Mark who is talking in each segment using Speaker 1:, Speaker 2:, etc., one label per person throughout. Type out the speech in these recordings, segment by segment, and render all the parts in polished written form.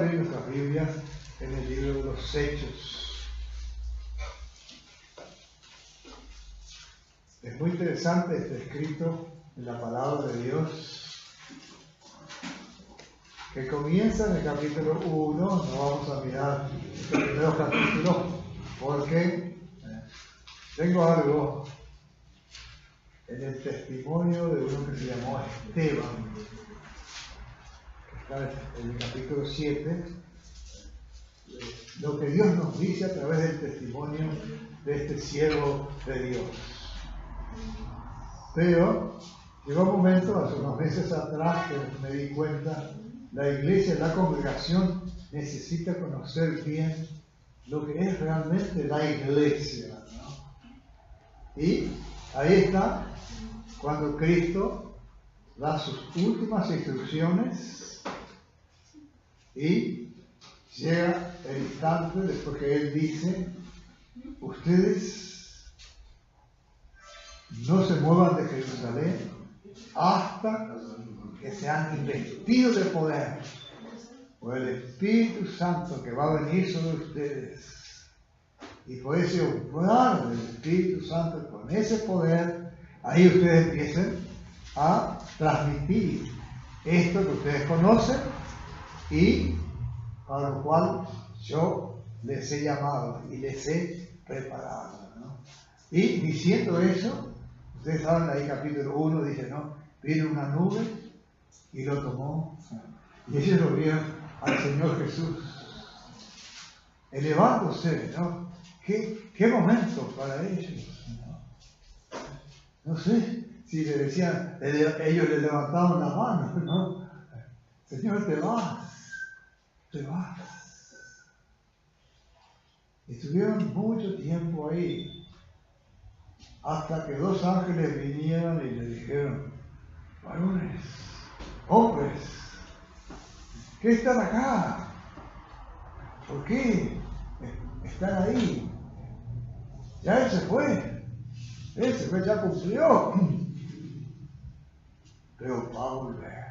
Speaker 1: abrir nuestras Biblias en el libro de los Hechos. Es muy interesante este escrito en la palabra de Dios, que comienza en el capítulo 1. No vamos a mirar los primeros capítulos porque tengo algo en el testimonio de uno que se llamó Esteban, que está en el capítulo 7, lo que Dios nos dice a través del testimonio de este siervo de Dios. Pero llegó un momento, hace unos meses atrás, que me di cuenta, la iglesia, la congregación necesita conocer bien lo que es realmente la iglesia, ¿no? Y ahí está, cuando Cristo da sus últimas instrucciones y llega el instante después que Él dice: ustedes no se muevan de Jerusalén hasta que sean investidos de poder por el Espíritu Santo que va a venir sobre ustedes. Y por ese obrar del Espíritu Santo, con ese poder, ahí ustedes empiecen a transmitir esto que ustedes conocen y para lo cual yo les he llamado y les he preparado, ¿no? Y diciendo eso, ustedes saben, ahí capítulo 1 dice, ¿no? Vino una nube y lo tomó, y ellos lo vieron al Señor Jesús elevándose, ¿no? ¿Qué momento para ellos, ¿no? No sé si le decían, ellos le levantaban la mano, ¿no? Señor, te vas. Estuvieron mucho tiempo ahí, hasta que dos ángeles vinieron y le dijeron: varones, hombres, ¿qué están acá? ¿Por qué están ahí? Ya Él se fue, ya cumplió, pero va a volver.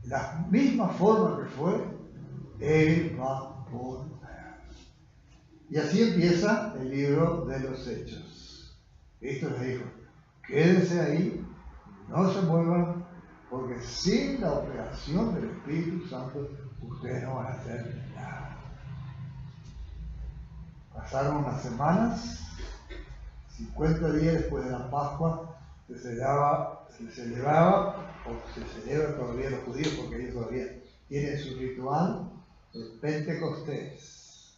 Speaker 1: La misma forma que fue, Él va a volver. Y así empieza el libro de los Hechos. Cristo les dijo: quédense ahí, no se muevan, porque sin la operación del Espíritu Santo ustedes no van a hacer nada. Pasaron unas semanas, 50 días después de la Pascua, se celebraba, o se celebra todavía los judíos, porque ellos todavía tienen su ritual, el Pentecostés.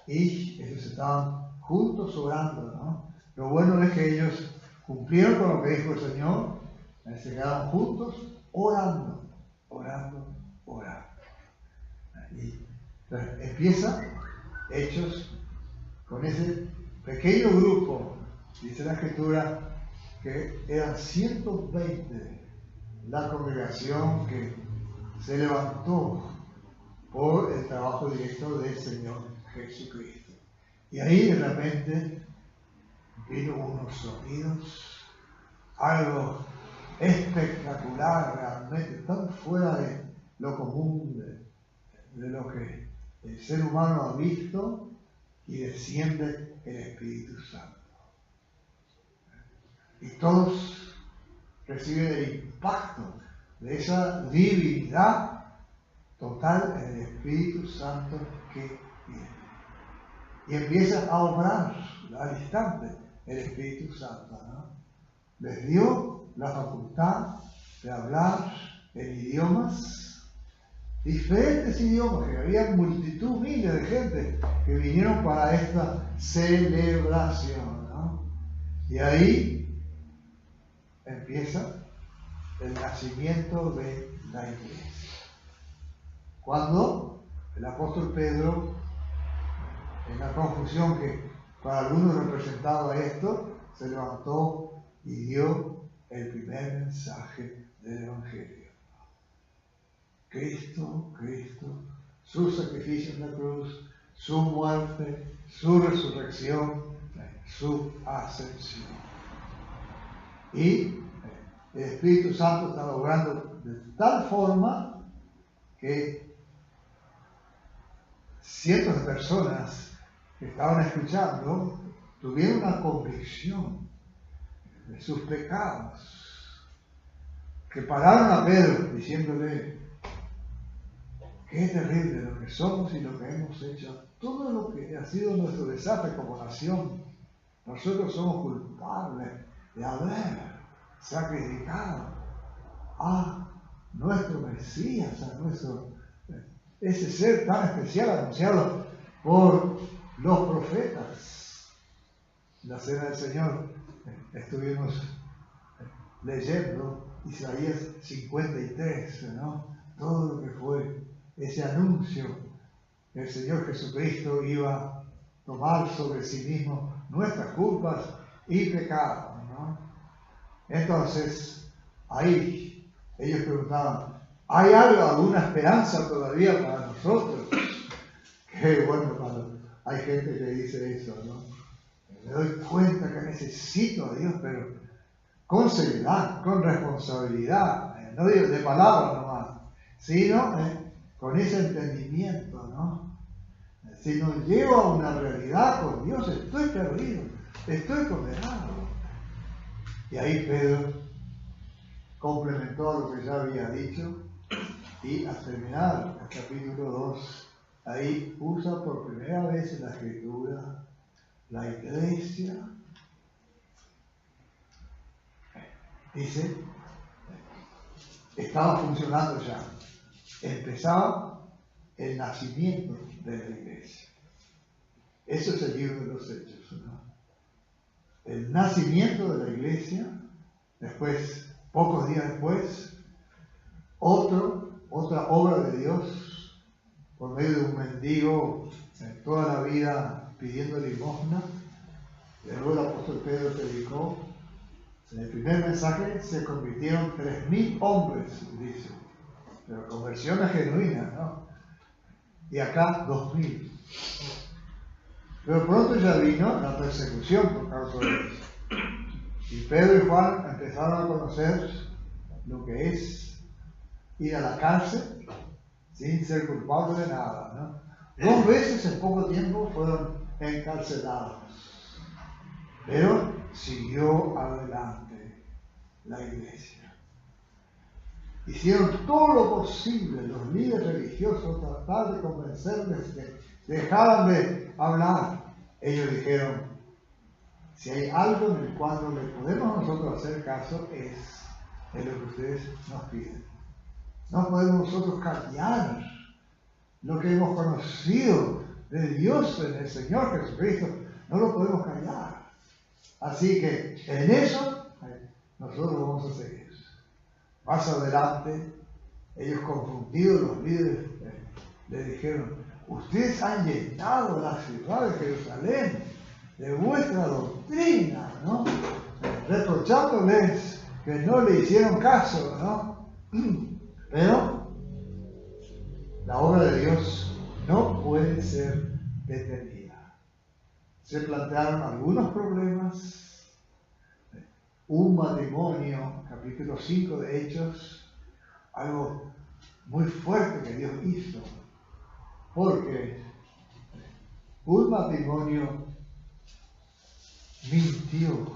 Speaker 1: Y ellos estaban juntos orando, ¿no? Lo bueno es que ellos cumplieron con lo que dijo el Señor, se quedaron juntos orando. Y entonces empieza Hechos con ese pequeño grupo, dice la Escritura, que eran 120 la congregación que se levantó por el trabajo directo del Señor Jesucristo. Y ahí de repente vino unos sonidos, algo espectacular, realmente tan fuera de lo común, de lo que el ser humano ha visto, y desciende el Espíritu Santo. Y todos reciben el impacto de esa divinidad total en el Espíritu Santo que viene. Y empieza a obrar al instante el Espíritu Santo, ¿no? Les dio la facultad de hablar en idiomas, diferentes idiomas, que había multitud, miles de gente que vinieron para esta celebración, ¿no? Y ahí empieza el nacimiento de la iglesia. Cuando el apóstol Pedro, en la confusión que para algunos representaba esto, se levantó y dio el primer mensaje del Evangelio. Cristo, su sacrificio en la cruz, su muerte, su resurrección, su ascensión. Y el Espíritu Santo estaba obrando de tal forma que cientos de personas que estaban escuchando tuvieron una convicción de sus pecados, que pararon a Pedro diciéndole: qué terrible lo que somos y lo que hemos hecho, todo lo que ha sido nuestro desastre como nación. Nosotros somos culpables de haber sacrificado a nuestro Mesías, a ese ser tan especial anunciado por los profetas. En la Cena del Señor estuvimos leyendo Isaías 53, ¿no? Todo lo que fue ese anuncio que el Señor Jesucristo iba a tomar sobre sí mismo nuestras culpas y pecados, ¿no? Entonces, ahí ellos preguntaban: ¿hay alguna esperanza todavía para nosotros? Qué bueno cuando hay gente que dice eso, ¿no? Me doy cuenta que necesito a Dios, pero con seriedad, con responsabilidad, no digo de palabra nomás, sino con ese entendimiento, ¿no? Si no llego a una realidad con Dios, estoy perdido, estoy condenado. Y ahí Pedro complementó lo que ya había dicho, y al terminar el capítulo 2, ahí usa por primera vez en la Escritura la iglesia. Dice, estaba funcionando ya, empezaba el nacimiento de la iglesia. Eso es el libro de los Hechos, ¿no? El nacimiento de la iglesia, después, pocos días después, otra obra de Dios, por medio de un mendigo toda la vida pidiendo limosna. Luego el apóstol Pedro predicó. En el primer mensaje se convirtieron 3.000 hombres, dice, pero conversiones genuinas, ¿no? Y acá 2.000. Pero pronto ya vino la persecución por causa de eso. Y Pedro y Juan empezaron a conocer lo que es ir a la cárcel sin ser culpables de nada, ¿no? 2 veces en poco tiempo fueron encarcelados. Pero siguió adelante la iglesia. Hicieron todo lo posible los líderes religiosos tratar de convencerles que dejaran de hablar. Ellos dijeron: si hay algo en el cual no le podemos nosotros hacer caso, es en lo que ustedes nos piden. No podemos nosotros callar lo que hemos conocido de Dios en el Señor Jesucristo. No lo podemos callar. Así que en eso nosotros vamos a seguir. Más adelante, ellos confundidos, los líderes, le dijeron: ustedes han llenado la ciudad de Jerusalén de vuestra doctrina, ¿no? Reprochándoles que no le hicieron caso, ¿no? Pero la obra de Dios no puede ser detenida. Se plantearon algunos problemas. Un matrimonio, capítulo 5 de Hechos, algo muy fuerte que Dios hizo, porque un matrimonio mintió.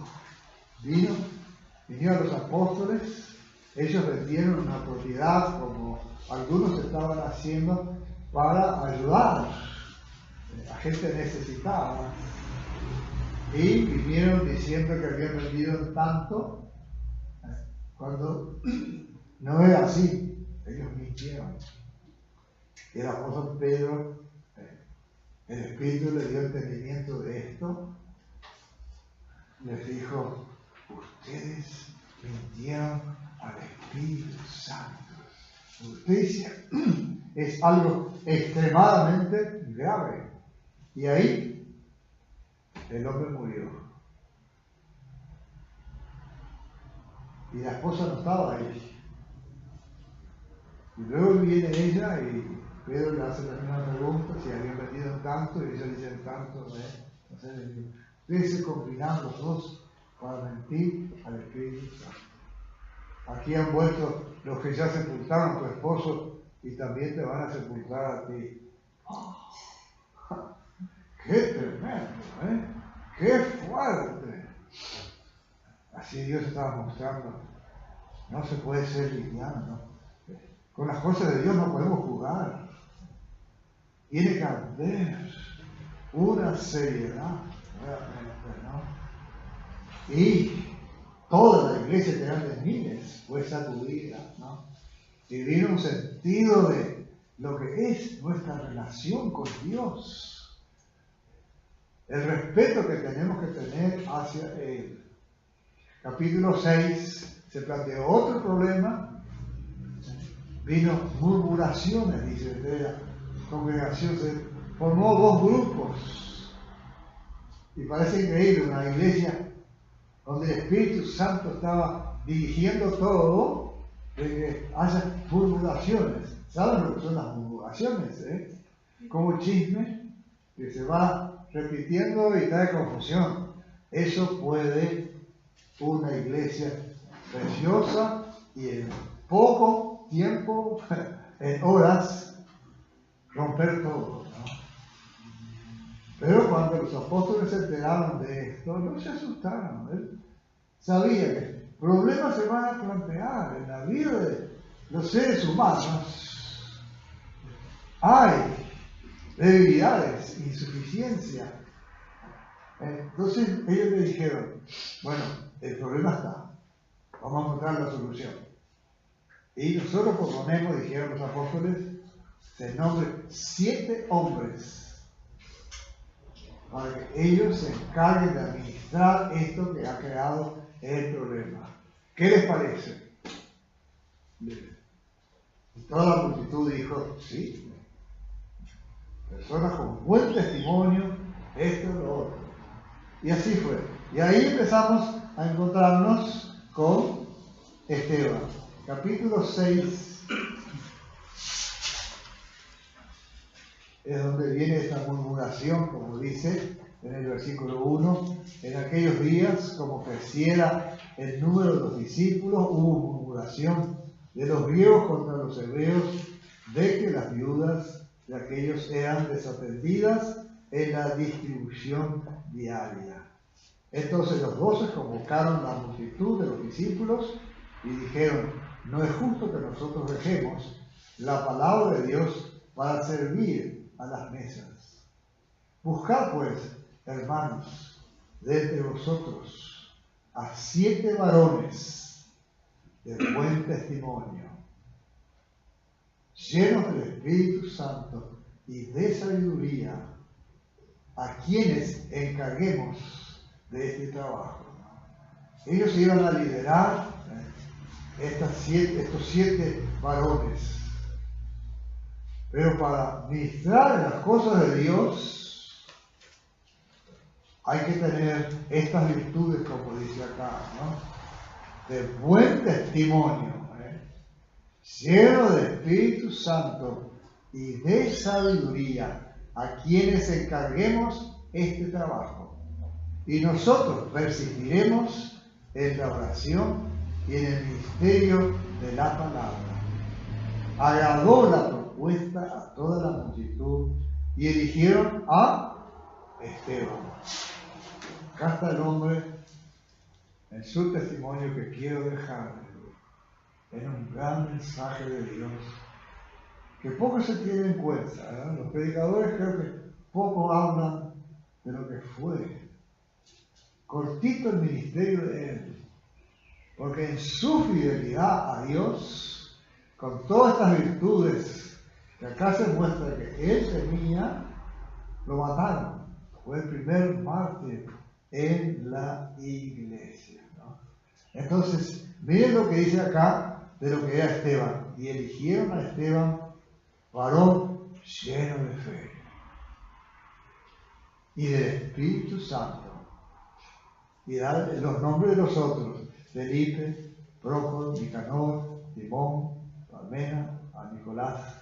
Speaker 1: Vinieron los apóstoles, ellos vendieron una propiedad como algunos estaban haciendo para ayudar a gente necesitada. Y vinieron diciendo que habían vendido tanto, cuando no era así. Ellos mintieron. Y el apóstol Pedro, el Espíritu le dio entendimiento de esto, les dijo: ustedes mintieron al Espíritu Santo. Justicia es algo extremadamente grave. Y ahí el hombre murió. Y la esposa no estaba ahí. Y luego viene ella y Pedro le hace la misma pregunta, si habían vendido tanto, y ella dice tanto, no sé, ustedes se combinaron los dos para mentir al Espíritu Santo. Aquí han vuelto los que ya sepultaron a tu esposo y también te van a sepultar a ti. ¡Qué tremendo! ¡Qué fuerte! Así Dios estaba mostrando. No se puede ser liviano, ¿no? Con las cosas de Dios no podemos jugar. Tiene que haber una seriedad, ¿no? Y toda la iglesia de grandes miles fue sacudida, ¿no? Y vino un sentido de lo que es nuestra relación con Dios. El respeto que tenemos que tener hacia Él. Capítulo 6 se planteó otro problema. Vino murmuraciones, dice la congregación, se formó dos grupos. Y parece increíble, una iglesia donde el Espíritu Santo estaba dirigiendo todo, de que haya murmuraciones. ¿Saben lo que son las murmuraciones? Como chisme que se va repitiendo y trae confusión. Eso puede una iglesia preciosa y en poco tiempo, en horas, romper todo, ¿no? Pero cuando los apóstoles se enteraron de esto, no se asustaron. Él sabía que problemas se van a plantear en la vida de los seres humanos. Hay debilidades, insuficiencia. Entonces ellos le dijeron, bueno, el problema está, vamos a encontrar la solución. Y nosotros proponemos, dijeron los apóstoles, se nombren 7 hombres para que ellos se encarguen de administrar esto que ha creado el problema. ¿Qué les parece? Y toda la multitud dijo, sí, personas con buen testimonio, esto y lo otro. Y así fue. Y ahí empezamos a encontrarnos con Esteban. Capítulo 6 es donde viene esta murmuración, como dice en el versículo 1. En aquellos días, como creciera el número de los discípulos, hubo murmuración de los griegos contra los hebreos, de que las viudas de aquellos eran desatendidas en la distribución diaria. Entonces los 12 convocaron la multitud de los discípulos y dijeron, no es justo que nosotros dejemos la palabra de Dios para servir a las mesas. Buscad pues, hermanos, de entre vosotros a 7 varones de buen testimonio, llenos del Espíritu Santo y de sabiduría, a quienes encarguemos de este trabajo. Ellos iban a liderar estos 7 varones. Pero para ministrar en las cosas de Dios hay que tener estas virtudes, como dice acá, ¿no? De buen testimonio, lleno del Espíritu Santo y de sabiduría, a quienes encarguemos este trabajo. Y nosotros persistiremos en la oración y en el ministerio de la palabra. Agradó la propuesta a toda la multitud y eligieron a Esteban. Acá está el hombre en su testimonio que quiero dejar en un gran mensaje de Dios que poco se tiene en cuenta, ¿verdad? Los predicadores creo que poco hablan de lo que fue. Cortito el ministerio de él, porque en su fidelidad a Dios, con todas estas virtudes que acá se muestra que él tenía, lo mataron. Fue el primer mártir en la iglesia, ¿no? Entonces, miren lo que dice acá de lo que era Esteban. Y eligieron a Esteban, varón lleno de fe y del Espíritu Santo. Y da los nombres de los otros: Felipe, Prócoro, Nicanor, Timón, Parmena, a Nicolás,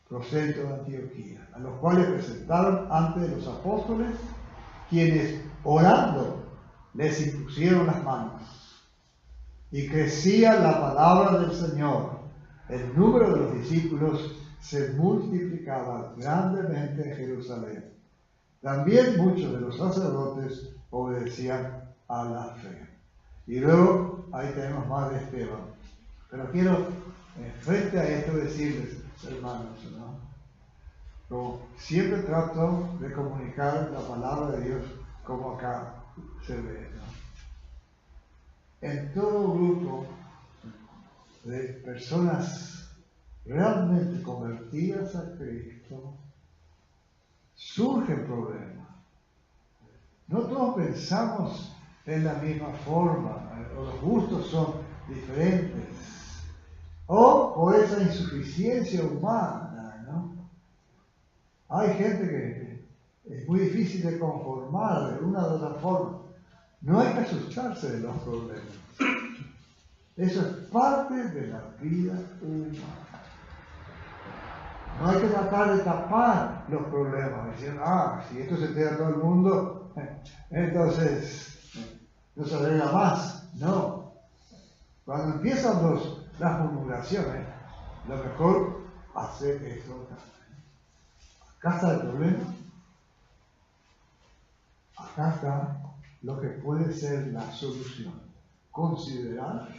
Speaker 1: prosélito de Antioquía, a los cuales presentaron ante los apóstoles, quienes orando les impusieron las manos. Y crecía la palabra del Señor, el número de los discípulos se multiplicaba grandemente en Jerusalén. También muchos de los sacerdotes obedecían a la fe. Y luego ahí tenemos más de Esteban. Pero quiero, frente a esto, decirles, hermanos, ¿no? Como siempre trato de comunicar la palabra de Dios como acá se ve, ¿no? En todo grupo de personas realmente convertidas a Cristo, surgen problemas. No todos pensamos en la misma forma, o los gustos son diferentes, o por esa insuficiencia humana, ¿no? Hay gente que es muy difícil de conformar de una u otra forma. No hay que asustarse de los problemas. Eso es parte de la vida humana. No hay que tratar de tapar los problemas, diciendo, si esto se entera a todo el mundo, entonces no se arregla más. No. Cuando empiezan las murmuraciones, lo mejor hacer eso. Acá está el problema. Acá está lo que puede ser la solución. Considerar,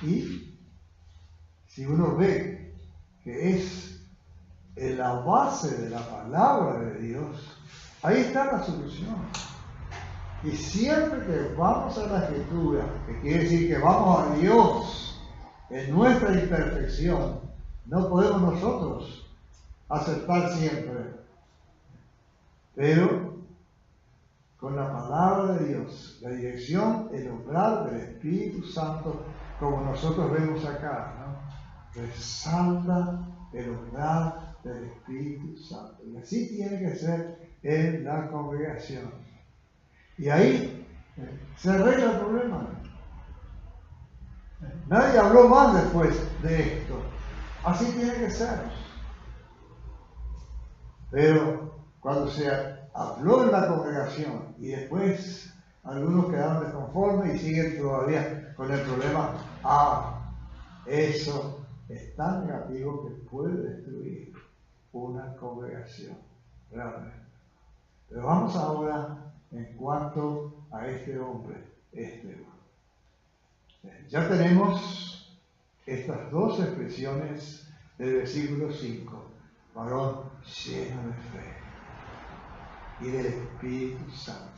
Speaker 1: y si uno ve que es en la base de la palabra de Dios, ahí está la solución. Y siempre que vamos a la Escritura, que quiere decir que vamos a Dios en nuestra imperfección, no podemos nosotros acertar siempre. Pero con la palabra de Dios, la dirección, el obrar del Espíritu Santo, como nosotros vemos acá, ¿no? Resalta el obrar del Espíritu Santo. Y así tiene que ser en la congregación. Y ahí se arregla el problema. Nadie habló más después de esto. Así tiene que ser. Pero cuando se habló en la congregación y después algunos quedaron desconformes y siguen todavía con el problema, eso es tan negativo que puede destruir una congregación, realmente. Pero vamos ahora en cuanto a este hombre, Esteban. Ya tenemos estas dos expresiones del versículo 5, varón lleno de fe y del Espíritu Santo.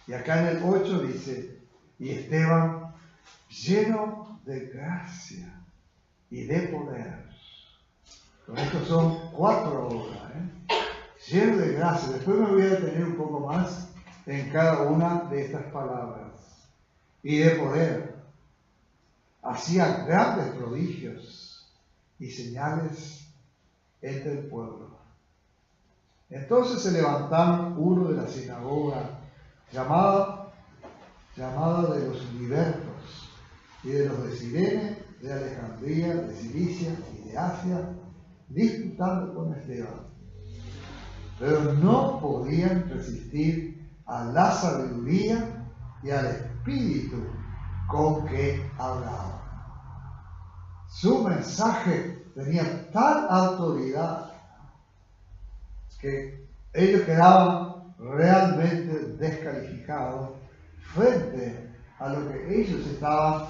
Speaker 1: Y acá en el 8 dice, y Esteban lleno de gracia y de poder. Con esto son 4 obras, lleno de gracia. Después me voy a detener un poco más en cada una de estas palabras. Y de poder. Hacía grandes prodigios y señales entre el pueblo. Entonces se levantaron uno de la sinagoga llamada de los libertos y de los de Cirene, de Alejandría, de Cilicia y de Asia, disputando con Esteban. Pero no podían resistir a la sabiduría y al espíritu con que hablaba. Su mensaje tenía tal autoridad que ellos quedaban realmente descalificados frente a lo que ellos estaban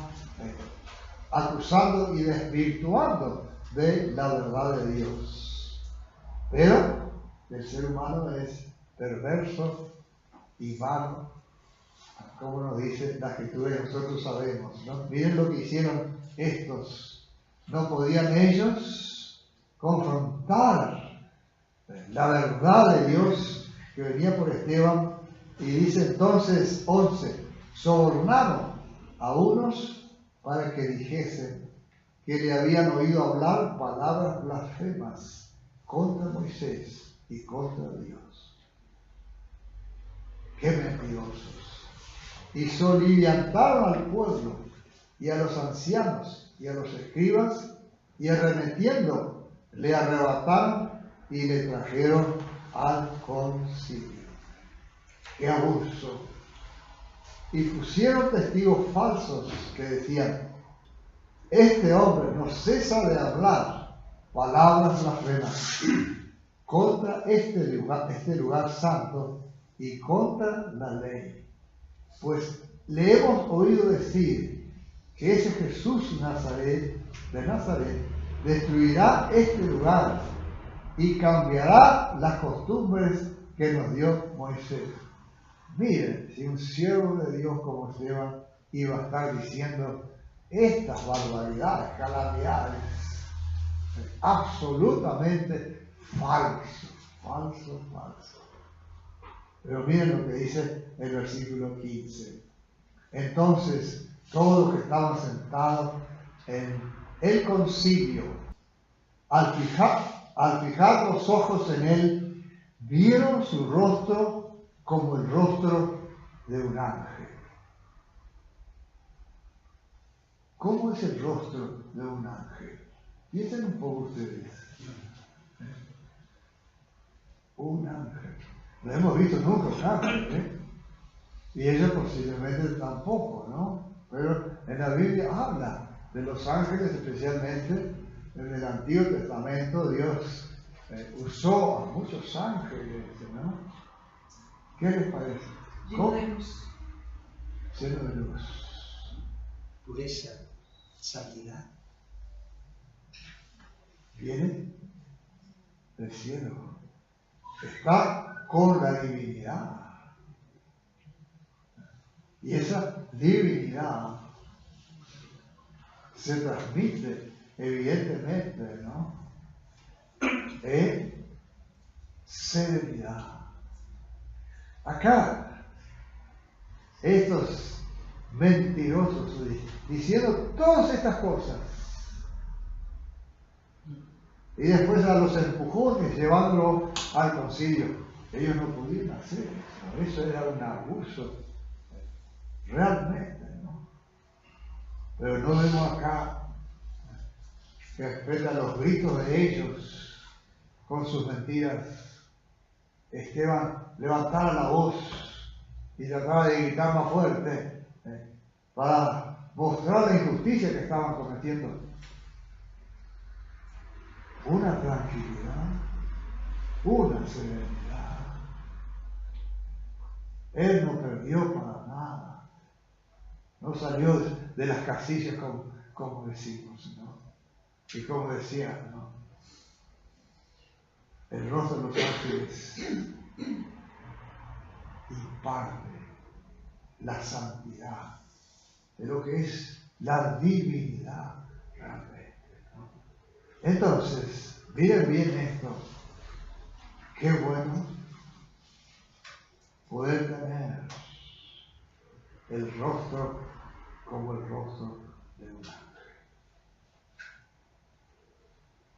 Speaker 1: acusando y desvirtuando de la verdad de Dios. Pero el ser humano es perverso y vano, como nos dice la Escritura y nosotros sabemos, ¿no? Miren lo que hicieron estos. No podían ellos confrontar la verdad de Dios que venía por Esteban, y dice entonces 11, sobornaron a unos para que dijesen que le habían oído hablar palabras blasfemas contra Moisés y contra Dios. ¡Qué mentirosos! Y soliviantaron al pueblo y a los ancianos y a los escribas, y arremetiendo le arrebataron y le trajeron al concilio. ¡Qué abuso! Y pusieron testigos falsos que decían, este hombre no cesa de hablar palabras blasfemas contra este lugar santo y contra la ley. Pues le hemos oído decir que ese Jesús de Nazaret destruirá este lugar y cambiará las costumbres que nos dio Moisés. Miren, si un siervo de Dios como Esteban iba a estar diciendo estas barbaridades, calamidades, absolutamente falso. Pero miren lo que dice el versículo 15. Entonces, todos los que estaban sentados en el concilio, al fijar los ojos en él, vieron su rostro como el rostro de un ángel. ¿Cómo es el rostro de un ángel? Piensen un poco ustedes. Un ángel. No hemos visto nunca un ángel, y ellos posiblemente tampoco, ¿no? Pero en la Biblia habla de los ángeles, especialmente en el Antiguo Testamento. Dios usó a muchos ángeles, ¿no? ¿Qué les parece?
Speaker 2: Lleno de luz.
Speaker 1: Lleno de luz.
Speaker 3: Pureza, santidad.
Speaker 1: Viene del cielo. Está con la divinidad. Y esa divinidad se transmite evidentemente, ¿no? En serenidad. Acá, estos mentirosos diciendo todas estas cosas y después a los empujones llevándolo al concilio. Ellos no podían hacer eso era un abuso realmente, ¿no? Pero no vemos acá que respeta los gritos de ellos con sus mentiras. Esteban levantara la voz y trataba de gritar más fuerte para mostrar la injusticia que estaban cometiendo. Una tranquilidad, una serenidad. Él no perdió para nada. No salió de las casillas como decimos, ¿no? Y como decían, ¿no? El rostro de los ángeles imparte la santidad de lo que es la divinidad realmente, ¿no? Entonces, miren bien esto. Qué bueno poder tener el rostro como el rostro de un ángel.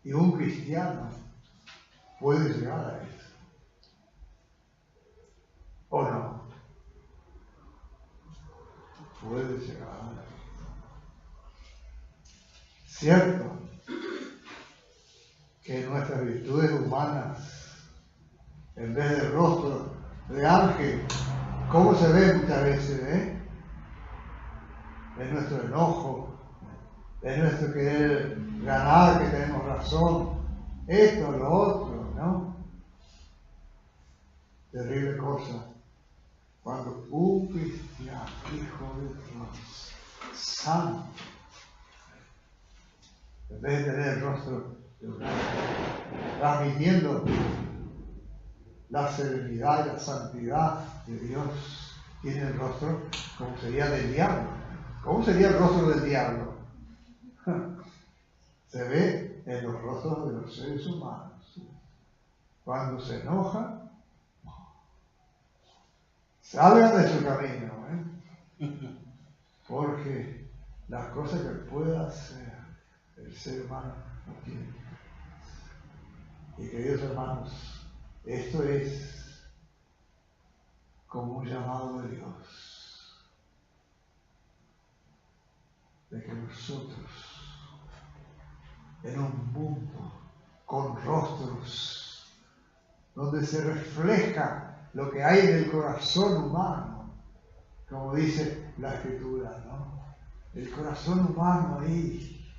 Speaker 1: Y un cristiano puede llegar a eso. ¿O no? Puede llegar a eso. Cierto que nuestras virtudes humanas, en vez de rostro de ángel, ¿cómo se ve muchas veces? En nuestro enojo, en nuestro querer ganar, que tenemos razón, esto, lo otro, ¿no? Terrible cosa cuando un cristiano, hijo de Dios, santo, en vez de tener el rostro de un ángel, transmitiendo la serenidad y la santidad de Dios, tiene el rostro como sería del diablo. ¿Cómo sería el rostro del diablo? Se ve en los rostros de los seres humanos. Cuando se enoja, salgan de su camino, porque las cosas que pueda hacer el ser humano no tiene. Y queridos hermanos, esto es como un llamado de Dios, de que nosotros, en un mundo con rostros donde se refleja lo que hay en el corazón humano, como dice la Escritura, ¿no? El corazón humano ahí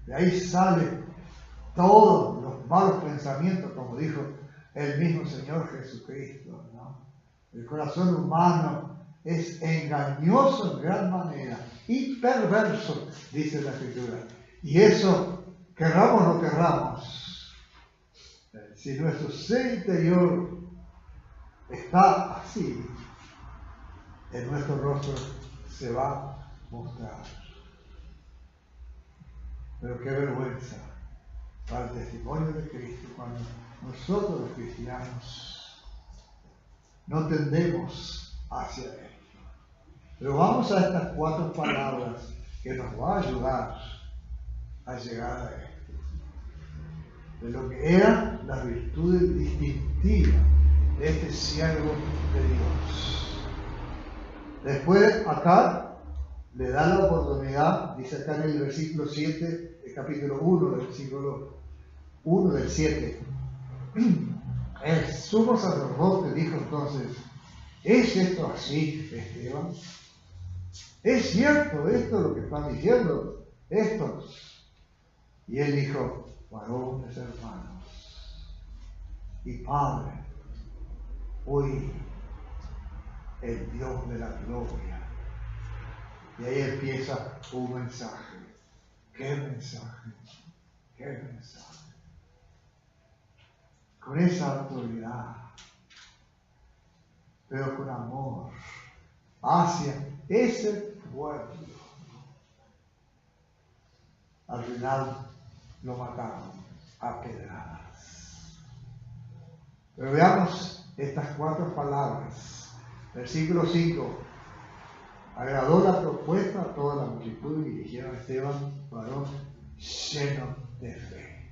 Speaker 1: De ahí salen todos los malos pensamientos, como dijo el mismo Señor Jesucristo, ¿no? El corazón humano es engañoso en gran manera y perverso, dice la Escritura. Y eso, querramos o no querramos, si nuestro ser interior está así, en nuestro rostro se va a mostrar. Pero qué vergüenza para el testimonio de Cristo cuando nosotros los cristianos no tendemos hacia Él. Pero vamos a estas 4 palabras que nos va a ayudar a llegar a esto. De lo que eran las virtudes distintivas de este siervo de Dios. Después acá le da la oportunidad, dice acá en el versículo 7, el capítulo 1, del versículo 1 del 7. El sumo sacerdote dijo entonces: ¿es esto así, Esteban? ¿Es cierto esto lo que están diciendo estos? Y él dijo: varones hermanos y padre, hoy el Dios de la gloria. Y ahí empieza un mensaje. ¿Qué mensaje? ¿Qué mensaje? Con esa autoridad, pero con amor hacia ese pueblo. Al final lo mataron a pedradas. Pero veamos estas 4 palabras. Versículo 5. Agradó la propuesta a toda la multitud y dijeron a Esteban, varón lleno de fe.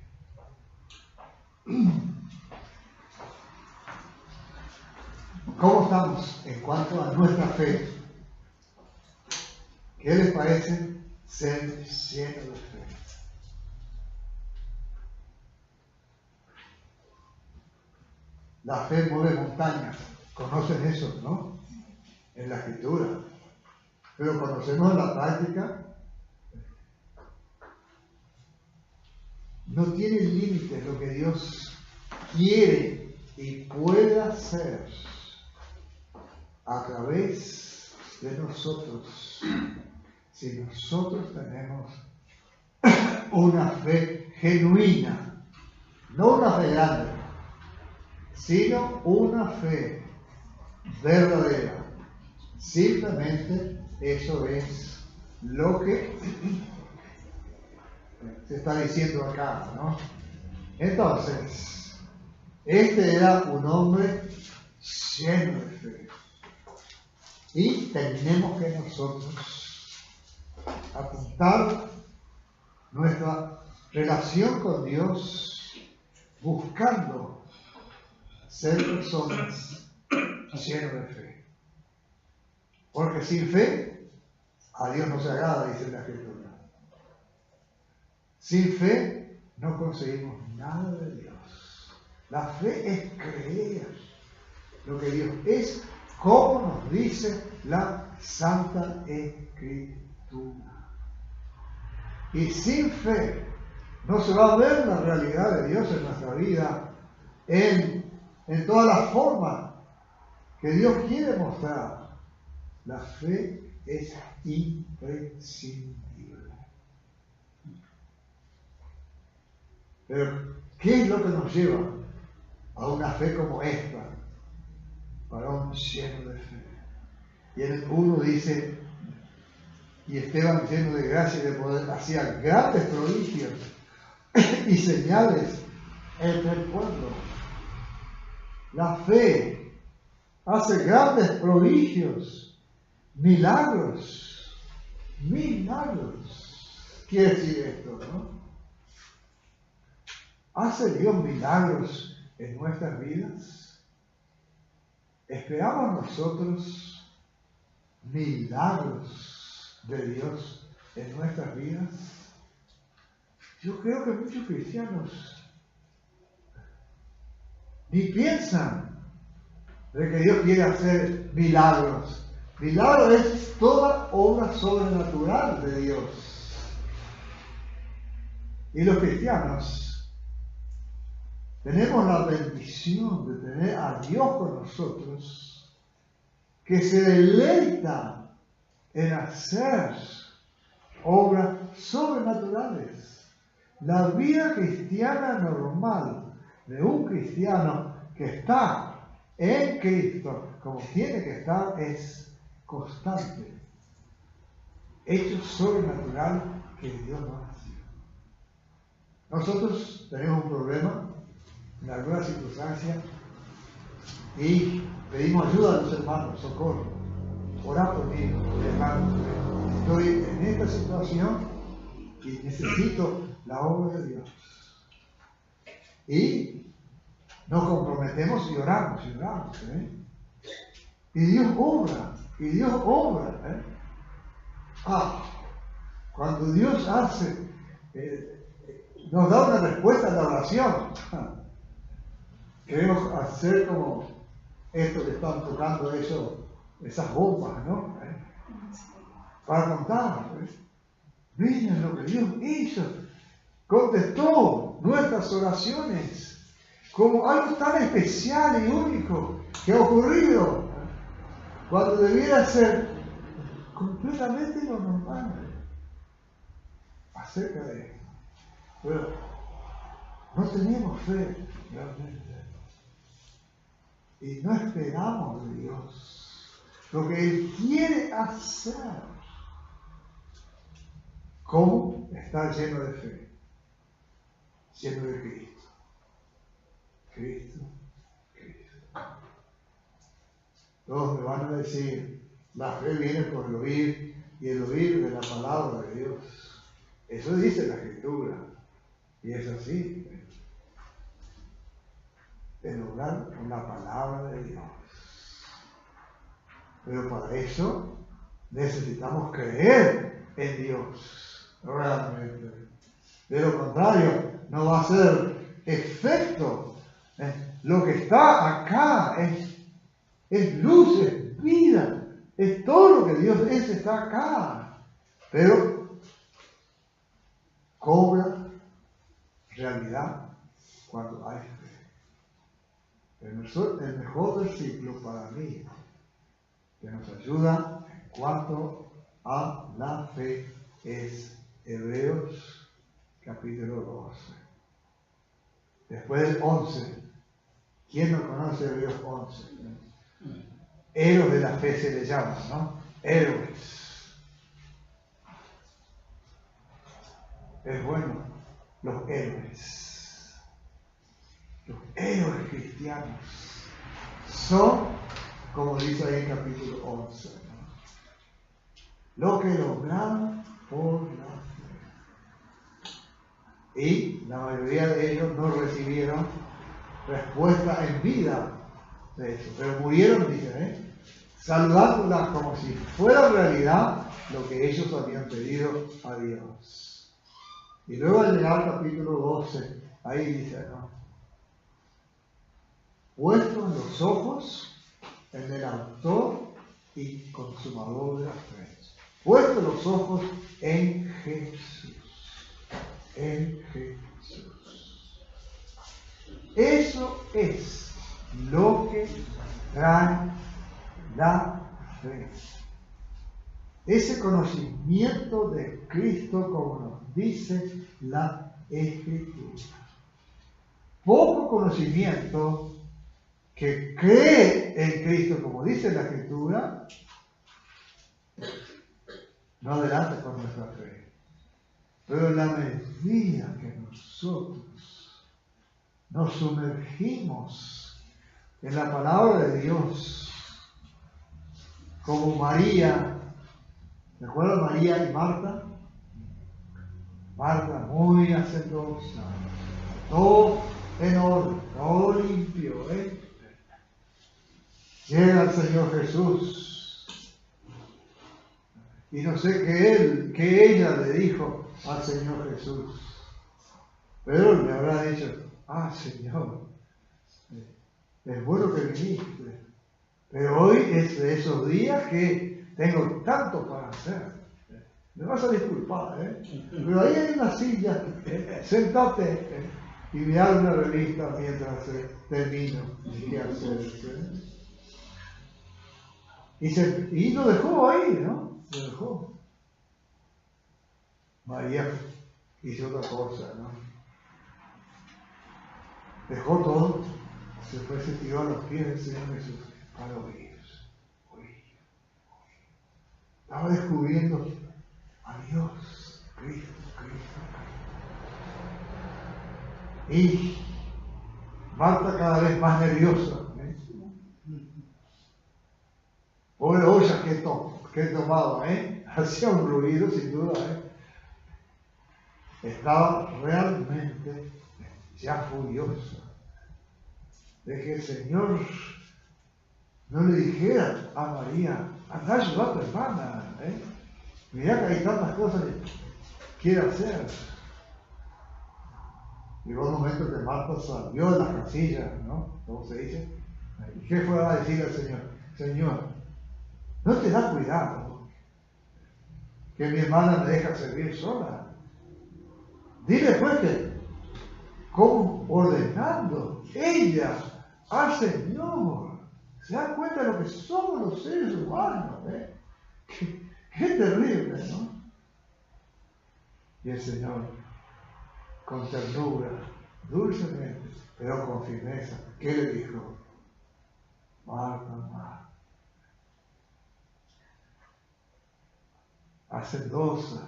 Speaker 1: ¿Cómo estamos en cuanto a nuestra fe? ¿Qué les parece ser lleno de fe? La fe mueve montañas. Conocen eso, ¿no? En la Escritura. Pero conocemos en la práctica. No tiene límites lo que Dios quiere y puede hacer a través de nosotros, si nosotros tenemos una fe genuina, no una fe grande, sino una fe verdadera. Simplemente eso es lo que se está diciendo acá, ¿no? Entonces, este era un hombre lleno de fe. Y tenemos que nosotros apuntar nuestra relación con Dios buscando ser personas llenas de fe. Porque sin fe a Dios no se agrada, dice la Escritura. Sin fe no conseguimos nada de Dios. La fe es creer lo que Dios es, como nos dice la Santa Escritura. Y sin fe no se va a ver la realidad de Dios en nuestra vida en todas las formas que Dios quiere mostrar. La fe es imprescindible. Pero, ¿qué es lo que nos lleva a una fe como esta? Varón lleno de fe. Y el 1 dice, y Esteban lleno de gracia y de poder hacía grandes prodigios y señales entre el pueblo. La fe hace grandes prodigios, milagros. Quiere decir esto, ¿no? ¿Hace Dios milagros en nuestras vidas? ¿Esperamos nosotros milagros de Dios en nuestras vidas? Yo creo que muchos cristianos ni piensan de que Dios quiere hacer milagros. Milagro es toda obra sobrenatural de Dios. Y los cristianos tenemos la bendición de tener a Dios con nosotros, que se deleita en hacer obras sobrenaturales. La vida cristiana normal de un cristiano que está en Cristo, como tiene que estar, es constante. Hecho sobrenatural que Dios nos ha sido. Nosotros tenemos un problema en alguna circunstancia y pedimos ayuda a los hermanos, socorro, orá por mí, hermano, estoy en esta situación y necesito la obra de Dios. Y nos comprometemos y oramos, y Dios obra, cuando Dios hace, nos da una respuesta a la oración. Queremos hacer como esto que están tocando esas bombas, ¿no? Para contar, miren lo que Dios hizo, contestó nuestras oraciones como algo tan especial y único que ha ocurrido, cuando debiera ser completamente lo normal acerca de esto. Pero no tenemos fe realmente y no esperamos de Dios lo que Él quiere hacer. ¿Cómo? Estar lleno de fe, lleno de Cristo. Cristo. Todos me van a decir, la fe viene por el oír y el oír de la palabra de Dios. Eso dice la Escritura. Y es así. El obrar con la palabra de Dios. Pero para eso necesitamos creer en Dios. Realmente. De lo contrario, no va a ser efecto. Lo que está acá es luz, es vida, es todo lo que Dios es, está acá. Pero cobra realidad cuando hay fe. El mejor versículo para mí que nos ayuda en cuanto a la fe es Hebreos capítulo 12. Después del 11. ¿Quién no conoce Hebreos 11? Héroes de la fe se le llama, ¿no? Héroes. Es bueno, los héroes. Los héroes cristianos son, como dice ahí en capítulo 11, ¿no? Lo que lograron por la fe. Y la mayoría de ellos no recibieron respuesta en vida de eso, pero murieron, dicen, saludándolas como si fuera realidad lo que ellos habían pedido a Dios. Y luego al llegar al capítulo 12, ahí dice, ¿no? Puestos los ojos en el autor y consumador de la fe. Puestos los ojos en Jesús. En Jesús. Eso es lo que trae la fe. Ese conocimiento de Cristo, como nos dice la Escritura. Poco conocimiento que cree en Cristo, como dice la Escritura, no adelanta con nuestra fe. Pero en la medida que nosotros nos sumergimos en la palabra de Dios, como María, ¿se acuerdan María y Marta? Marta muy hacendosa, todo en orden, todo limpio, Llega el Señor Jesús y no sé qué ella le dijo al Señor Jesús, pero le habrá dicho, Señor, es bueno que viniste, pero hoy es de esos días que tengo tanto para hacer. Me vas a disculpar, pero ahí hay una silla, sentate y mirar una revista mientras termino qué hacer. Y lo dejó ahí, ¿no? Lo dejó. María hizo otra cosa, ¿no? Dejó todo, se fue, se tiró a los pies del Señor Jesús para oírlos. Estaba descubriendo a Dios, Cristo. Y Marta cada vez más nerviosa. Pobre olla que tomaba, hacía un ruido sin duda. Estaba realmente ya furiosa de que el Señor no le dijera a María, anda a ayudar a tu hermana, mirá que hay tantas cosas que quiere hacer. Llegó un momento que Marta salió de las casillas, ¿no? ¿Cómo se dice? ¿Y qué fue a decir al Señor? Señor, ¿no te da cuidado que mi hermana me deja servir sola? Dile pues que, como ordenando ella al Señor, se da cuenta de lo que somos los seres humanos, Qué terrible, ¿no? Y el Señor, con ternura, dulcemente, pero con firmeza, ¿qué le dijo? Marta, Marta, hacendosa,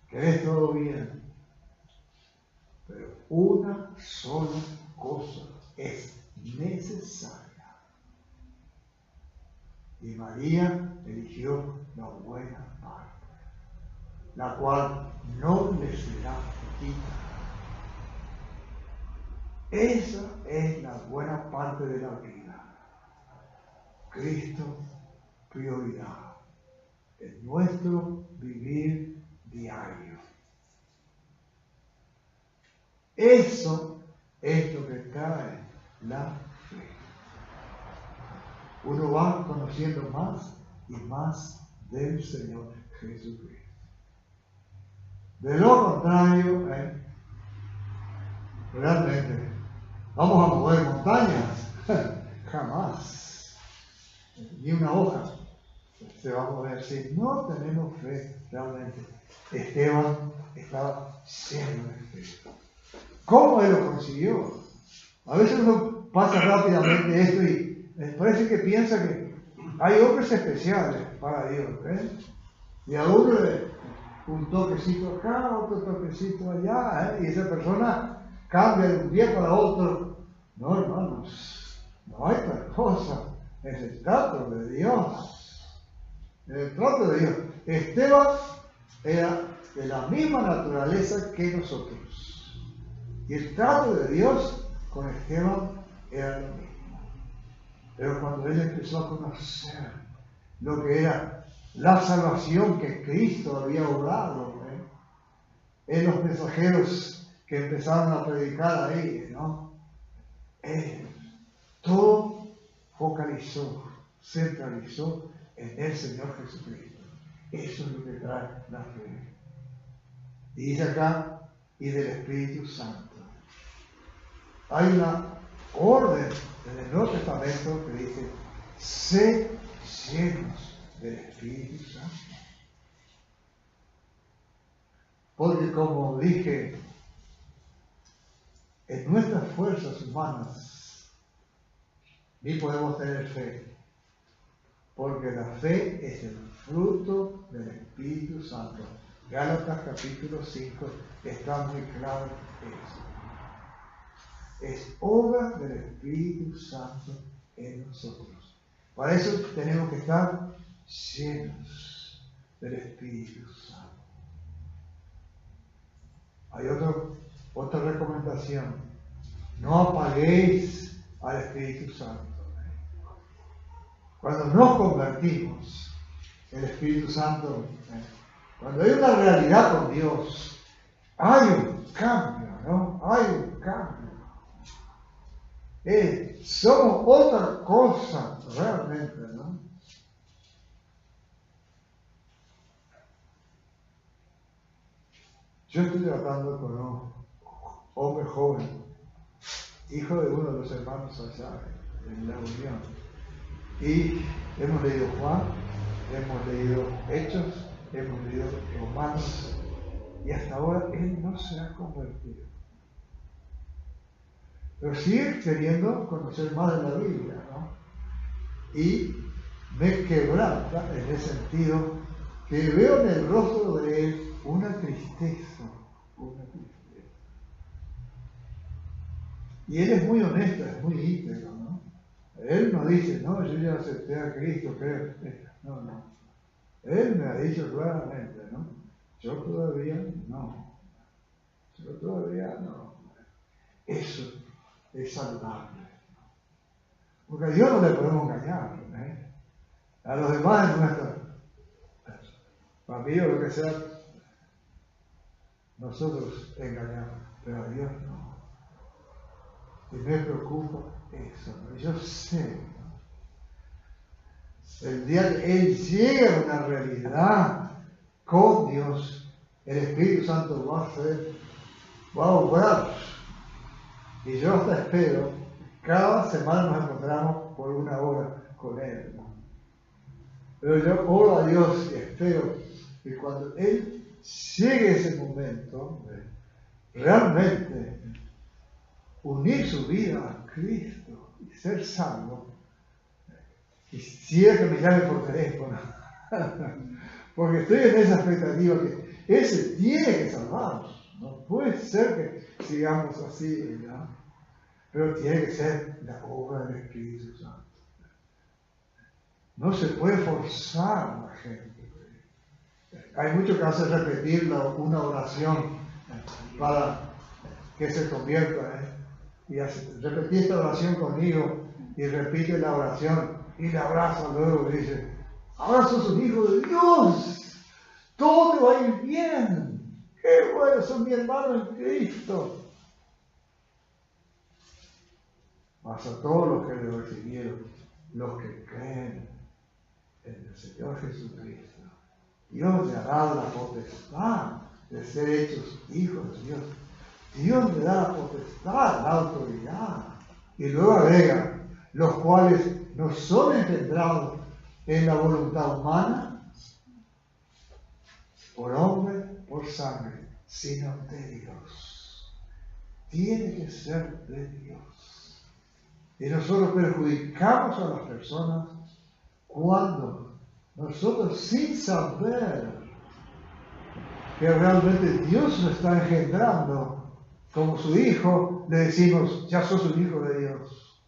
Speaker 1: querés todo bien, pero una sola cosa es necesaria. Y María eligió la buena parte, la cual no le será quita. Esa es la buena parte de la vida. Cristo, prioridad en nuestro vivir diario. Eso es lo que trae la fe. Uno va conociendo más y más del Señor Jesucristo. De lo contrario, realmente, vamos a mover montañas, jamás, ni una hoja se va a mover si no tenemos fe realmente. Esteban estaba lleno de fe. ¿Cómo él lo consiguió? A veces uno pasa rápidamente esto y parece que piensa que hay hombres especiales para Dios, y a uno un toquecito acá, otro toquecito allá, y esa persona cambia de un día para otro. No, hermanos, no hay tal cosa. Es el trato de Dios. El trato de Dios. Esteban era de la misma naturaleza que nosotros. Y el trato de Dios con Esteban era lo mismo. Pero cuando él empezó a conocer lo que era la salvación que Cristo había obrado, en los mensajeros que empezaron a predicar ahí, ¿no? Él todo focalizó, centralizó en el Señor Jesucristo. Eso es lo que trae la fe. Y dice acá, y del Espíritu Santo. Hay una orden en el Nuevo Testamento que dice, sé llenos del Espíritu Santo. Porque como dije, en nuestras fuerzas humanas ni podemos tener fe, porque la fe es el fruto del Espíritu Santo. Gálatas capítulo 5 está muy claro eso. Es obra del Espíritu Santo en nosotros. Para eso tenemos que estar llenos del Espíritu Santo. Hay otra recomendación. No apaguéis al Espíritu Santo. Cuando nos convertimos, el Espíritu Santo, cuando hay una realidad con Dios, hay un cambio, ¿no? Hay un cambio. Somos otra cosa realmente, ¿no? Yo estoy tratando con un hombre joven, hijo de uno de los hermanos allá en la Unión. Y hemos leído Juan, hemos leído Hechos, hemos leído Romanos, y hasta ahora él no se ha convertido. Pero sigue queriendo conocer más de la Biblia, ¿no? Y me quebranta en el sentido que veo en el rostro de él una tristeza. Y él es muy honesto, es muy íntegro, ¿no? Él no dice, no, yo ya acepté a Cristo, creo. No. Él me ha dicho claramente, ¿no? Yo todavía no. Eso es saludable. Porque a Dios no le podemos engañar, ¿eh? A los demás es nuestra familia o lo que sea, nosotros engañamos, pero a Dios no. Y me preocupa eso, ¿no? Yo sé, ¿no? El día que Él llegue a una realidad con Dios, el Espíritu Santo va a obrar. Y yo hasta espero, cada semana nos encontramos por una hora con Él, ¿no? Pero yo oro a Dios y espero que cuando Él llegue a ese momento, realmente unir su vida a Cristo y ser salvo, quisiera que me llame por teléfono, porque estoy en esa expectativa que ese tiene que salvarnos. No puede ser que sigamos así, ¿no? Pero tiene que ser la obra del Espíritu Santo. No se puede forzar a la gente. Hay muchos que hacen repetir una oración para que se convierta, y repetí esta oración conmigo y repite la oración y le abraza luego y dice, ahora sos un hijo de Dios, todo te va a ir bien, qué bueno, son mi hermano en Cristo. Mas a todos los que le recibieron, los que creen en el Señor Jesucristo, Dios le ha dado la potestad de ser hechos hijos de Dios. Dios le da la potestad, la autoridad. Y luego agrega, los cuales no son engendrados en la voluntad humana, por hombre, por sangre, sino de Dios. Tiene que ser de Dios. Y nosotros perjudicamos a las personas cuando nosotros, sin saber que realmente Dios lo está engendrando como su hijo, le decimos, ya sos un hijo de Dios.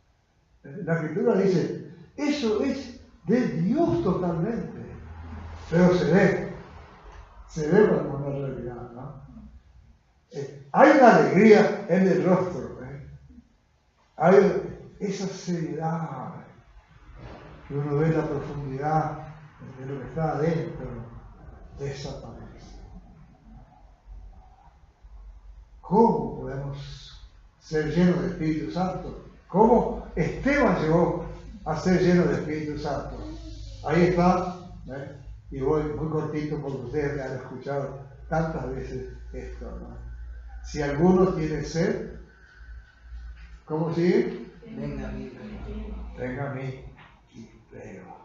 Speaker 1: La Escritura dice, eso es de Dios totalmente. Pero se ve como una realidad, ¿no? Hay una alegría en el rostro, hay esa seriedad que uno ve en la profundidad de lo que está adentro, desaparece. ¿Cómo podemos ser llenos de Espíritu Santo? ¿Cómo Esteban llegó a ser lleno de Espíritu Santo? Ahí está, y voy muy cortito porque ustedes me han escuchado tantas veces esto, ¿no? Si alguno tiene sed, ¿cómo sigue?
Speaker 3: Venga a mí.
Speaker 1: Venga a mí y beba.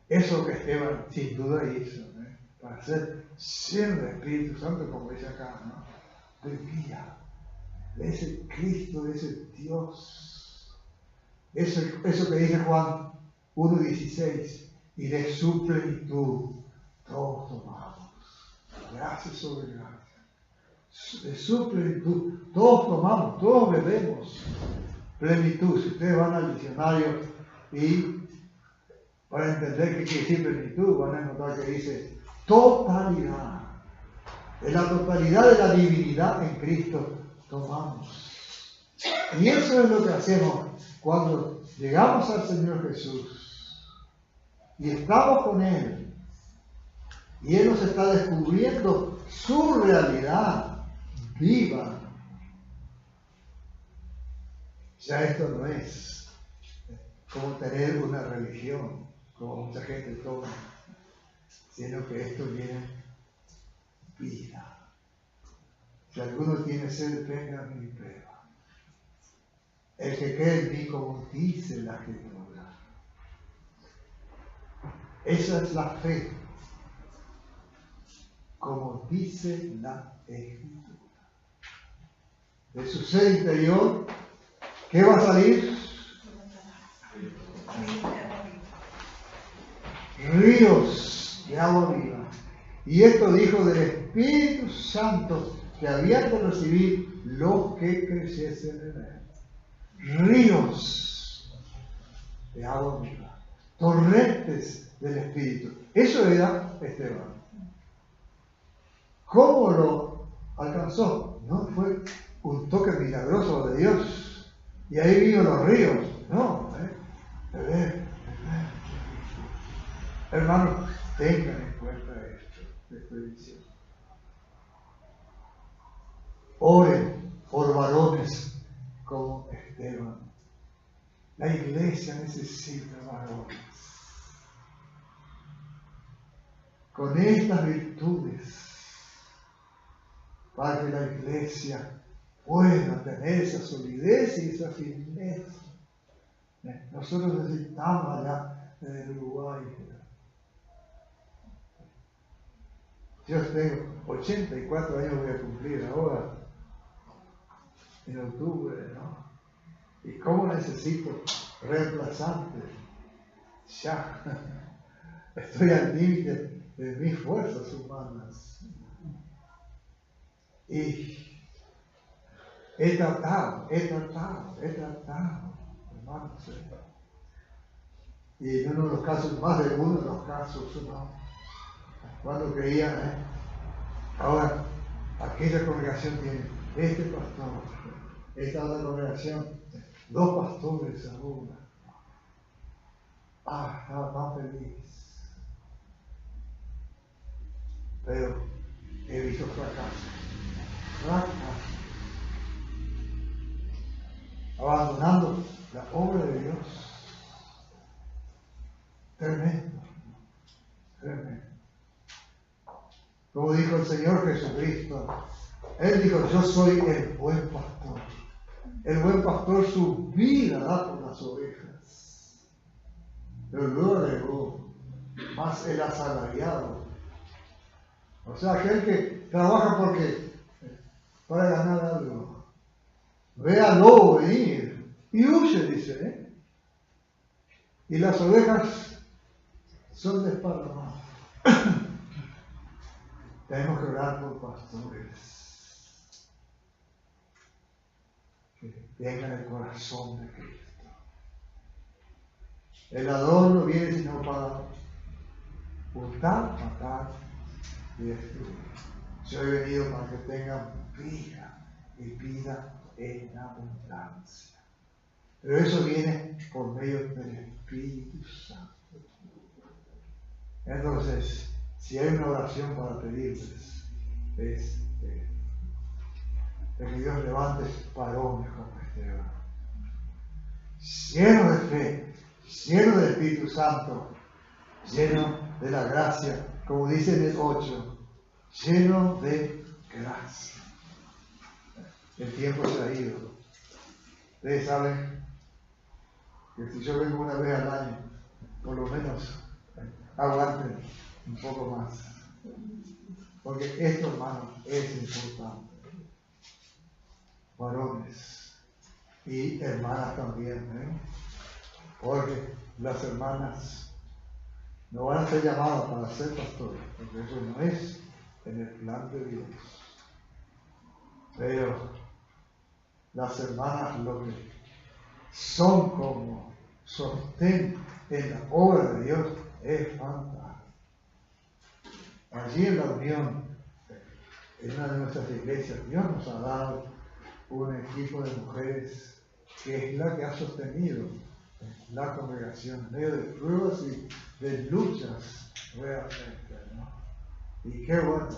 Speaker 1: Eso que Esteban sin duda hizo, para ser lleno de Espíritu Santo, como dice acá, ¿no? Bebía de ese Cristo, de ese Dios. Eso que dice Juan 1:16, y de su plenitud todos tomamos. Gracias sobre gracia. De su plenitud todos tomamos, todos bebemos. Plenitud, si ustedes van al diccionario y para entender qué quiere decir plenitud, van a encontrar que dice totalidad. En la totalidad de la divinidad en Cristo tomamos. Y eso es lo que hacemos cuando llegamos al Señor Jesús y estamos con Él. Y Él nos está descubriendo su realidad viva. Ya esto no es como tener una religión, como mucha gente toma, sino que esto viene vida. Si alguno tiene sed, venga a mí y beba. El que cree en mí, como dice la Escritura. Esa es la fe, como dice la Escritura. De su ser interior, ¿qué va a salir? Ríos de agua viva. Y esto dijo del Espíritu Santo que habían de recibir los que creciesen en él. Ríos de agua viva. Torrentes del Espíritu. Eso era Esteban. ¿Cómo lo alcanzó? No fue un toque milagroso de Dios. Y ahí vino los ríos. No, hermanos, tengan en cuenta esto, que estoy diciendo. Oren por varones como Esteban. La iglesia necesita varones con estas virtudes para que la iglesia pueda tener esa solidez y esa firmeza. Nosotros necesitamos allá en el Uruguay. Yo tengo 84 años, voy a cumplir ahora, en octubre, ¿no? ¿Y cómo necesito reemplazantes? Ya, estoy al límite de mis fuerzas humanas. Y he tratado, hermanos. Y en uno de los casos, más de uno de los casos, ¿no? Cuando creían, ahora aquella congregación tiene este pastor, esta otra congregación, 2 pastores ahora. Estaba tan feliz. Pero he visto fracaso. Abandonando la obra de Dios. Tremendo. Como dijo el Señor Jesucristo, Él dijo, yo soy el buen pastor. El buen pastor su vida da por las ovejas. Pero luego agregó, más el asalariado. O sea, aquel que trabaja para ganar algo. Ve al lobo venir y huye, dice. Y las ovejas son desparramadas. Tenemos que orar por pastores que tengan el corazón de Cristo. El ladrón no viene sino para hurtar, matar y destruir. Yo he venido para que tengan vida y vida en abundancia. Pero eso viene por medio del Espíritu Santo. Entonces, si hay una oración para pedirles, es de que Dios levante varones como Esteban, lleno de fe, lleno del Espíritu Santo, lleno de la gracia, como dice en el 8, lleno de gracia. El tiempo se ha ido. Ustedes saben que si yo vengo una vez al año, por lo menos aguanten un poco más. Porque esto, hermanos, es importante. Varones y hermanas también, porque las hermanas no van a ser llamadas para ser pastores, porque eso no es en el plan de Dios. Pero las hermanas lo que son como sostén en la obra de Dios es fantástico. Allí en la unión, en una de nuestras iglesias, Dios nos ha dado un equipo de mujeres que es la que ha sostenido la congregación en medio de pruebas y de luchas realmente, ¿no? Y qué bueno,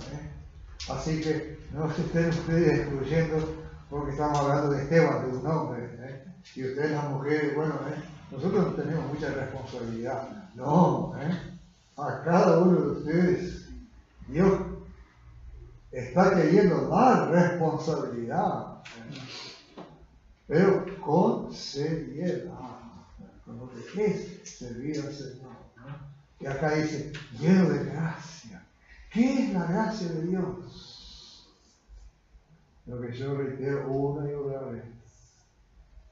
Speaker 1: Así que no se estén ustedes excluyendo porque estamos hablando de Esteban, de un hombre, y ustedes las mujeres, bueno, nosotros no tenemos mucha responsabilidad. No, a cada uno de ustedes Dios está queriendo dar responsabilidad, pero con seriedad, con lo que es servir al Señor, ¿no? Y acá dice, lleno de gracia. ¿Qué es la gracia de Dios? Lo que yo reitero una y otra vez.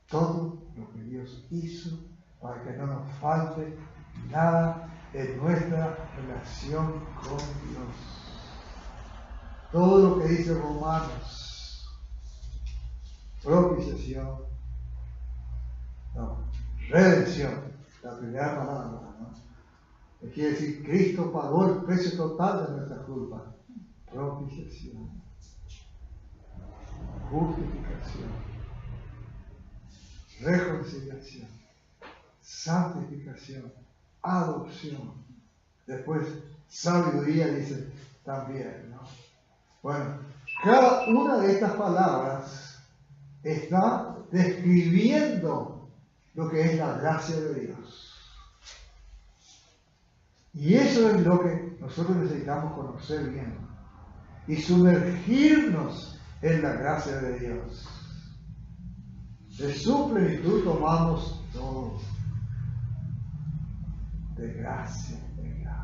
Speaker 1: Todo lo que Dios hizo para que no nos falte nada en nuestra relación con Dios. Todo lo que dice Romanos, propiciación, no, redención, la primera palabra, ¿no? Que quiere decir, Cristo pagó el precio total de nuestra culpa. Propiciación, justificación, reconciliación, santificación, adopción. Después, sabiduría dice también, ¿no? Bueno, cada una de estas palabras está describiendo lo que es la gracia de Dios. Y eso es lo que nosotros necesitamos conocer bien y sumergirnos en la gracia de Dios. De su plenitud tomamos todo. De gracia, de gracia.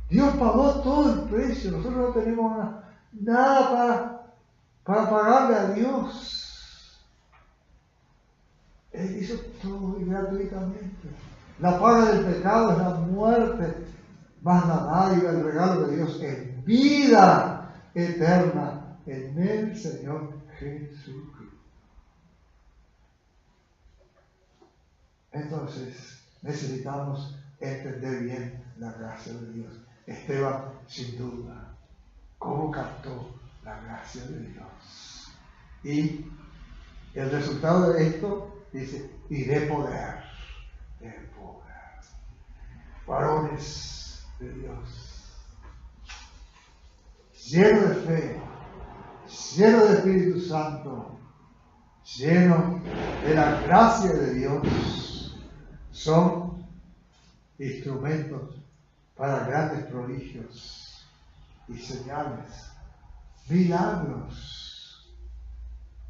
Speaker 1: Dios pagó todo el precio. Nosotros no tenemos nada para pagarle a Dios. Él hizo todo gratuitamente. La paga del pecado es la muerte, más la dádiva, el regalo de Dios es vida eterna en el Señor Jesucristo. Entonces, necesitamos entender bien la gracia de Dios. Esteban, sin duda, cómo captó la gracia de Dios. Y el resultado de esto dice, y de poder, de poder. Varones de Dios, llenos de fe, llenos de Espíritu Santo, llenos de la gracia de Dios, son instrumentos para grandes prodigios y señales, milagros.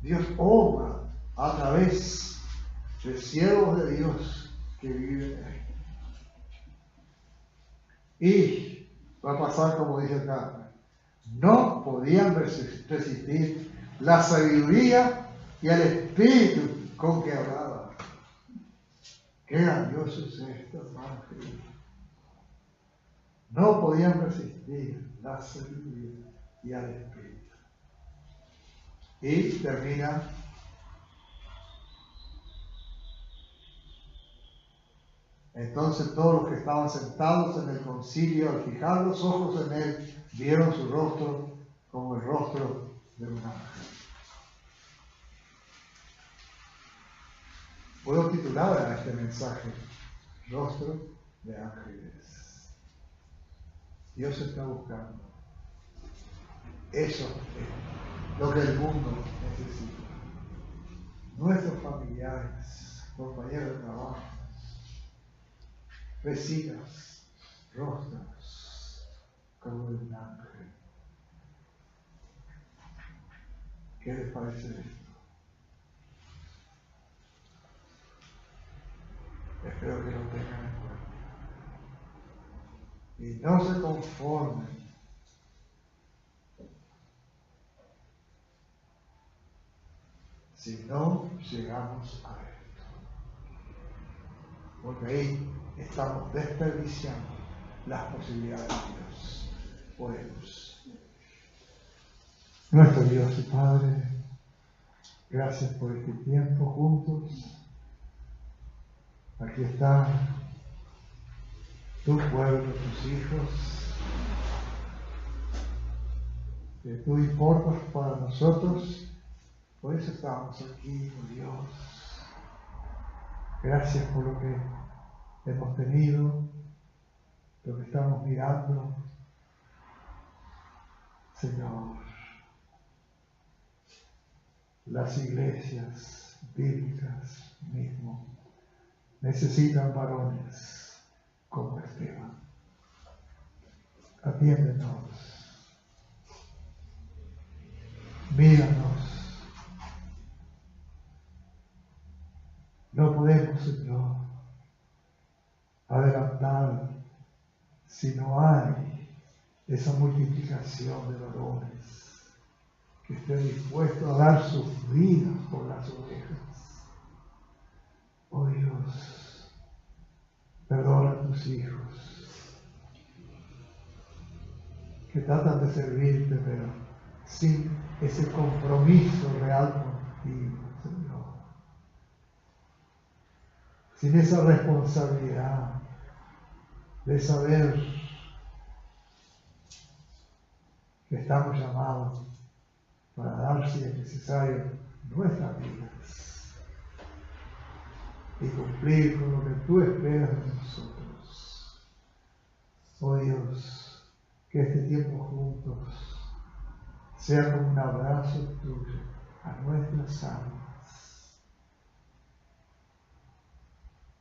Speaker 1: Dios obra a través de siervos de Dios que viven ahí. Y va a pasar como dice acá, no podían resistir la sabiduría y al espíritu con que hablaba. Qué grandioso es esto, hermano. No podían resistir la sabiduría y al espíritu. Y termina entonces todos los que estaban sentados en el concilio, al fijar los ojos en él, vieron su rostro como el rostro de un ángel. Puedo titular a este mensaje, Rostro de Ángeles. Dios está buscando. Eso es lo que el mundo necesita. Nuestros familiares, compañeros de trabajo, vecinos, rostros como de un ángel. ¿Qué les parece esto? Espero que lo tengan en cuenta. Y no se conformen si no llegamos a esto. Porque ahí estamos desperdiciando las posibilidades de Dios. Oremos. Nuestro Dios y Padre, gracias por este tiempo juntos. Aquí está tu pueblo, tus hijos, que tú importas para nosotros, por eso estamos aquí, oh Dios. Gracias por lo que hemos tenido, lo que estamos mirando, Señor. Las iglesias bíblicas mismo necesitan varones como Esteban. Atiéndenos, míranos. No podemos, Señor, adelantar si no hay esa multiplicación de varones que estén dispuestos a dar sus vidas por las ovejas. Oh Dios, perdona a tus hijos que tratan de servirte, pero sin ese compromiso real contigo, Señor. Sin esa responsabilidad de saber que estamos llamados para dar, si es necesario, nuestras vidas y cumplir con lo que tú esperas de nosotros. Oh Dios, que este tiempo juntos sea como un abrazo tuyo a nuestras almas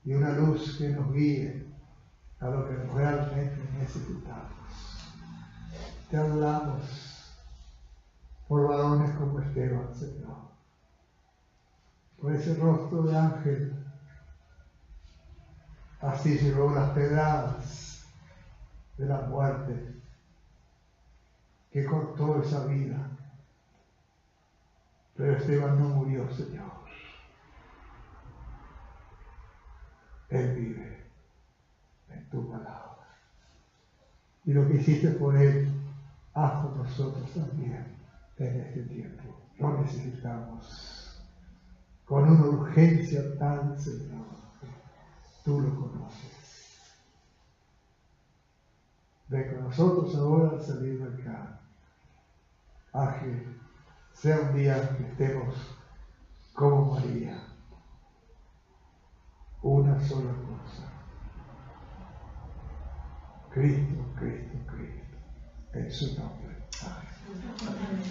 Speaker 1: y una luz que nos guíe a lo que realmente necesitamos. Te hablamos por varones como Esteban, Señor, por ese rostro de ángel. Así llevó las pedradas de la muerte que cortó esa vida. Pero Esteban no murió, Señor. Él vive en tu palabra. Y lo que hiciste por él, haz por nosotros también en este tiempo. Lo necesitamos con una urgencia tal, Señor. Tú lo conoces. Ven con nosotros ahora al salir de acá. Haz que sea un día que estemos como María. Una sola cosa. Cristo, Cristo, Cristo. En su nombre. Amén.